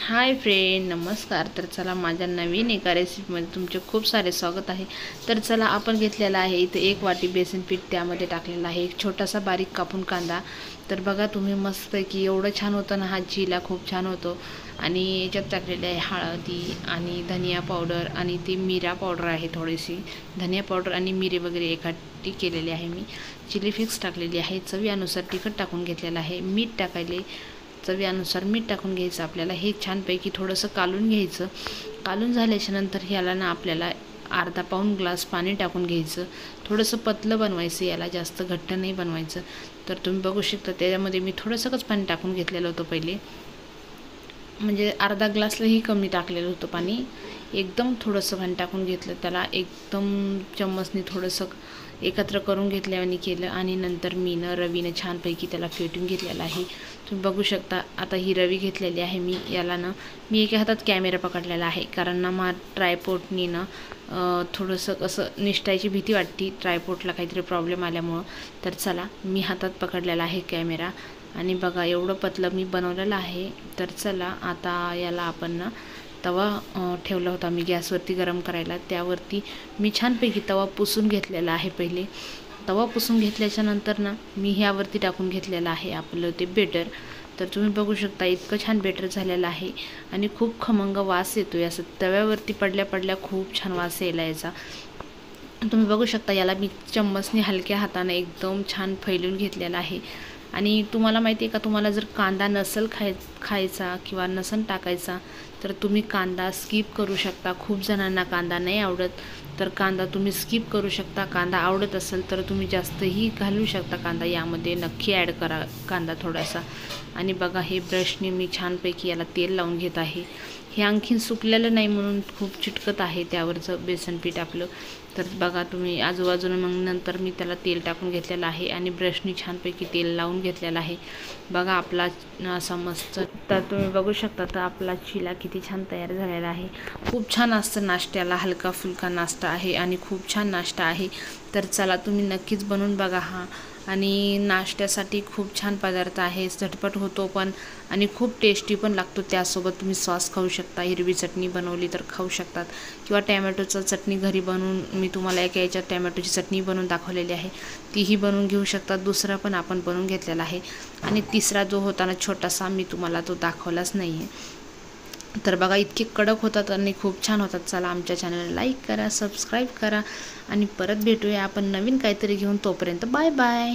Hi friend, नमस्कार। तर चला, माझ्या नवीन एका रेसिपीमध्ये तुमचे खूप सारे स्वागत आहे। तर चला, आपण घेतलेला आहे इथे 1 वाटी बेसन पीठ, त्यामध्ये टाकलेला आहे एक छोटासा बारीक कापून कांदा। तर बघा तुम्ही, मस्तपैकी एवढं छान होतं ना, हा चीला खूप छान होतो। आणि याच्यात टाकलेले आहे हळदी आणि धनिया पावडर आणि ती मिरा पावडर आहे, थोडीशी धनिया पावडर आणि मिरे वगैरे एकठी केलेली आहे मी। चिली फ्लेक्स टाकलेली आहे, चवीनुसार तिखट टाकून घेतलेलं आहे, मीठ टाकायले चवीनुसार मीठ टाकून घ्यायचं आपल्याला। हे छानपैकी थोडंसं कालून घ्यायचं। कालून झाल्याच्या नंतर ह्याला ना आपल्याला अर्धा पाऊण ग्लास पाणी टाकून घ्यायचं। थोडंसं पतलं बनवायचं, याला जास्त घट्ट नाही बनवायचं। तर तुम्ही बघू शकता, त्याच्यामध्ये मी थोडंसंच पाणी टाकून घेतलेलं होतं पहिले, म्हणजे अर्धा ग्लासलाही कमी टाकलेलं होतं पाणी। एकदम थोडंसं पाणी टाकून घेतलं, त्याला एकदम चम्मचने थोडंसं एकत्र करून घेतल्याने केलं। आणि नंतर रवीनं छानपैकी त्याला फेटून घेतलेलं आहे, तुम्ही बघू शकता। आता ही रवी घेतलेली आहे मी, याला ना मी एका हातात कॅमेरा पकडलेला आहे, कारण ना ट्रायपॉडनी ना थोडंसं असं निष्ठायची भीती वाटते, ट्रायपॉडला काहीतरी प्रॉब्लेम आल्यामुळं। तर चला, मी हातात पकडलेला आहे कॅमेरा, आणि बघा एवढं पतलं मी बनवलेलं आहे। तर चला, आता याला आपण ना तवा ठेवला होता मी गॅसवरती गरम करायला, त्यावरती मी छानपैकी तवा पुसून घेतलेला आहे। पहिले तवा पुसून घेतल्याच्या नंतर ना मी ह्यावरती टाकून घेतलेलं आहे आपलं ते बेटर। तर तुम्ही बघू शकता, इतकं छान बेटर झालेलं आहे आणि खूप खमंग वास येतोय। असं तव्यावरती पडल्या पडल्या खूप छान वास यायला याचा, तुम्ही बघू शकता। याला मी चम्मचने हलक्या हाताने एकदम छान फैलून घेतलेला आहे। आणि तुम्हाला माहिती आहे का, तुम्हाला जर कांदा नसेल खायचा किंवा नसेल टाकायचा, तर तुम्ही कांदा स्किप करू शकता। खूप जणांना कांदा नाही आवडत, तर कांदा तुम्ही स्किप करू शकता। कांदा आवडत असेल तर तुम्ही जास्तही घालू शकता कांदा, यामध्ये नक्की ॲड करा कांदा थोडासा। आणि बघा, हे ब्रशने मी छानपैकी याला तेल लावून घेत आहे। हे आणखीन सुकलेलं नाही म्हणून खूप चिटकत आहे त्यावरचं बेसन पीठ आपलं। तर बघा तुम्ही, आजूबाजूने मग नंतर मी त्याला तेल टाकून घेतलेलं आहे आणि ब्रशनी छानपैकी तेल लावून घेतलेलं आहे। बघा आपला असा मस्त, तर तुम्ही बघू शकता, तर आपला चिला किती छान तयार झालेला आहे। खूप छान असतं नाश्त्याला, हलका फुलका नाश्ता आहे आणि खूप छान नाश्ता आहे। तर चला, तुम्ही नक्कीच बनवून बघा हा, आणि नाश्त्यासाठी खूप छान पदार्थ आहे, झटपट होतो पण आणि खूप टेस्टी पण लागतो। त्यासोबत तुम्ही सॉस खाऊ शकता, हिरवी चटणी बनवली तर खाऊ शकतात, किंवा टॅमॅटोचं चटणी घरी बनवून, मी तुम्हाला एका याच्यात टॅमॅटोची चटणी बनवून दाखवलेली आहे, तीही बनवून घेऊ शकतात। दुसरा पण आपण बनवून घेतलेला आहे, आणि तिसरा जो होता ना छोटासा, मी तुम्हाला तो दाखवलाच नाही आहे। तर बघा, इतके कडक होतात आणि खूप छान होतात। चला, आमच्या चॅनलला लाईक करा, सबस्क्राईब करा, आणि परत भेटूया आपण नवीन काहीतरी घेऊन। तोपर्यंत बाय बाय।